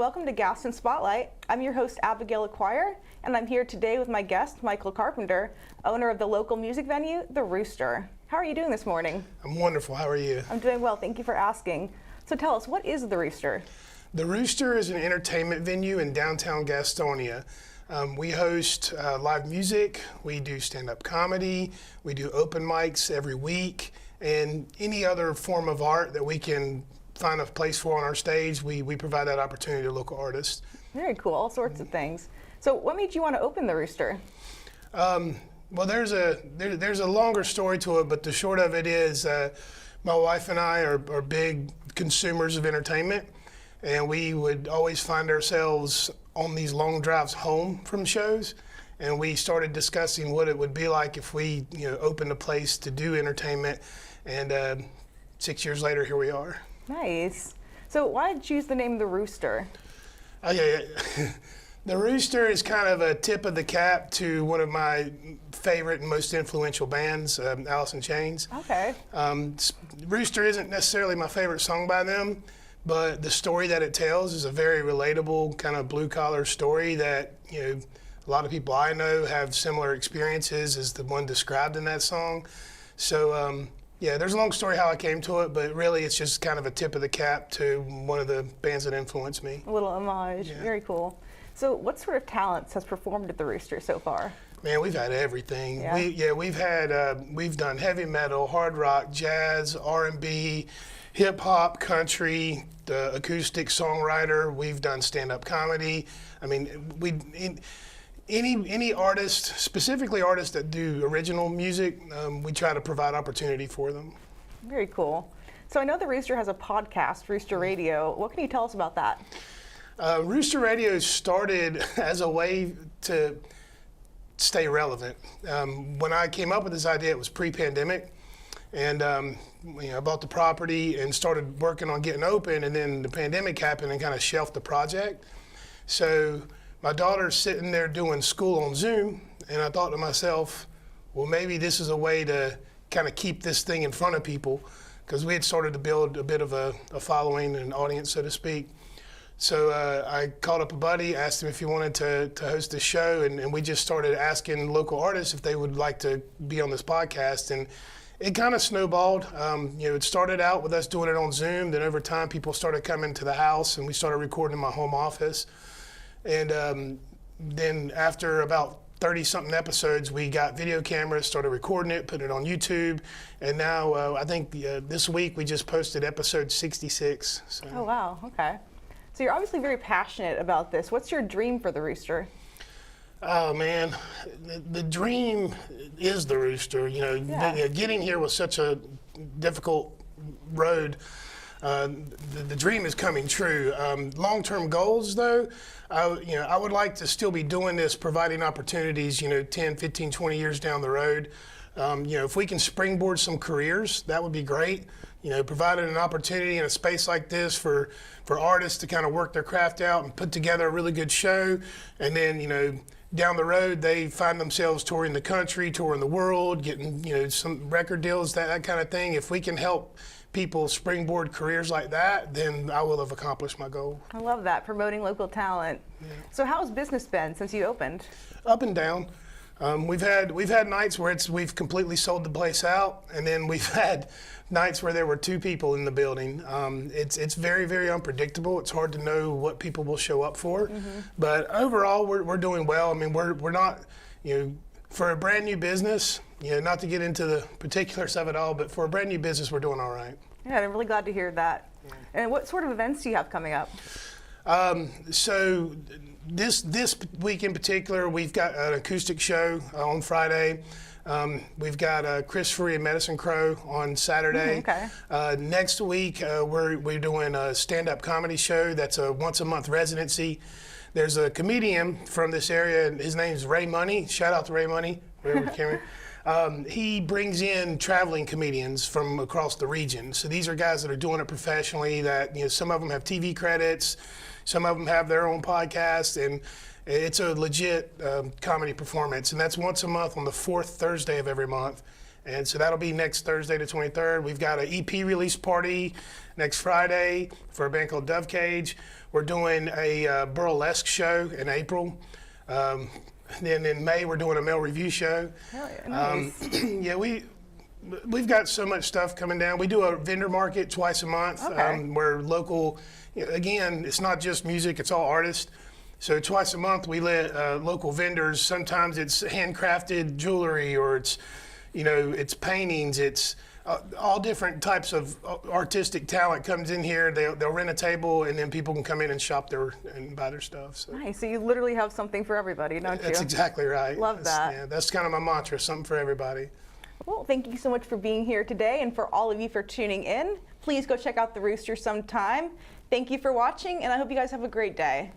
welcome to Gaston Spotlight. I'm your host, Abigail Acquire, and I'm here today with my guest, Michael Carpenter, owner of the local music venue, The Rooster. How are you doing this morning? I'm wonderful. How are you? I'm doing well. Thank you for asking. So tell us, what is The Rooster? The Rooster is an entertainment venue in downtown Gastonia. We host live music, we do stand-up comedy, we do open mics every week, and any other form of art that we can find a place for on our stage, we provide that opportunity to local artists. Very cool, all sorts of things. So what made you want to open The Rooster? Well, there's a longer story to it, but the short of it is my wife and I are big consumers of entertainment, and we would always find ourselves on these long drives home from shows, and we started discussing what it would be like if we opened a place to do entertainment, and 6 years later, here we are. Nice. So why did you choose the name The Rooster? Yeah. The Rooster is kind of a tip of the cap to one of my favorite and most influential bands, Alice in Chains. Okay. Rooster isn't necessarily my favorite song by them, but the story that it tells is a very relatable kind of blue-collar story that a lot of people I know have similar experiences as the one described in that song. So yeah, there's a long story how I came to it, but really it's just kind of a tip of the cap to one of the bands that influenced me. A little homage. Yeah. Very cool. So what sort of talents has performed at The Rooster so far? Man, we've had everything. Yeah. We've done heavy metal, hard rock, jazz, R&B, hip hop, country, the acoustic songwriter. We've done stand-up comedy. I mean, any artist, specifically artists that do original music, we try to provide opportunity for them. Very cool. So I know The Rooster has a podcast, Rooster Radio. What can you tell us about that? Rooster Radio started as a way to stay relevant. When I came up with this idea, it was pre-pandemic, and I bought the property and started working on getting open, and then the pandemic happened and kind of shelved the project. So my daughter's sitting there doing school on Zoom, and I thought to myself, well, maybe this is a way to kind of keep this thing in front of people, because we had started to build a bit of a following and audience, so to speak. So I called up a buddy, asked him if he wanted to host the show, and we just started asking local artists if they would like to be on this podcast, and it kind of snowballed. It started out with us doing it on Zoom, then over time people started coming to the house, and we started recording in my home office. And then after about 30-something episodes, we got video cameras, started recording it, putting it on YouTube, and now I think this week we just posted episode 66. So. Oh, wow, okay. So you're obviously very passionate about this. What's your dream for The Rooster? Oh man, the dream is The Rooster. Getting here was such a difficult road. The dream is coming true. Long-term goals, though, I would like to still be doing this, providing opportunities, 10, 15, 20 years down the road. If we can springboard some careers, that would be great. Providing an opportunity in a space like this for artists to kind of work their craft out and put together a really good show, and then, down the road, they find themselves touring the country, touring the world, getting, some record deals, that kind of thing. If we can help people springboard careers like that, then I will have accomplished my goal. I love that, promoting local talent. Yeah. So how's business been since you opened? Up and down. We've had nights where we've completely sold the place out, and then we've had nights where there were 2 people in the building. It's very, very unpredictable. It's hard to know what people will show up for, but overall we're doing well. I mean, we're not, for a brand new business, not to get into the particulars of it all, but for a brand new business, we're doing all right. Yeah, I'm really glad to hear that. Yeah. And what sort of events do you have coming up? So this week in particular, we've got an acoustic show on Friday. We've got Chris Free and Medicine Crow on Saturday. Okay. Next week, we're doing a stand-up comedy show that's a once-a-month residency. There's a comedian from this area, and his name's Ray Money. Shout out to Ray Money, wherever Cameron. He brings in traveling comedians from across the region. So these are guys that are doing it professionally, that some of them have TV credits, some of them have their own podcast, and it's a legit comedy performance. And that's once a month on the 4th Thursday of every month. And so that'll be next Thursday, the 23rd. We've got an EP release party next Friday for a band called Dove Cage. We're doing a burlesque show in April. Then in May, we're doing a male review show. Hell yeah, nice. Yeah, we've got so much stuff coming down. We do a vendor market twice a month. Okay. Where local, again, it's not just music, it's all artists. So twice a month we let local vendors, sometimes it's handcrafted jewelry, or it's paintings, it's all different types of artistic talent comes in here. They'll rent a table, and then people can come in and shop and buy their stuff. So. Nice. So you literally have something for everybody, don't you? That's exactly right. Love that. Yeah, that's kind of my mantra, something for everybody. Well, thank you so much for being here today, and for all of you for tuning in. Please go check out the Rooster sometime. Thank you for watching, and I hope you guys have a great day.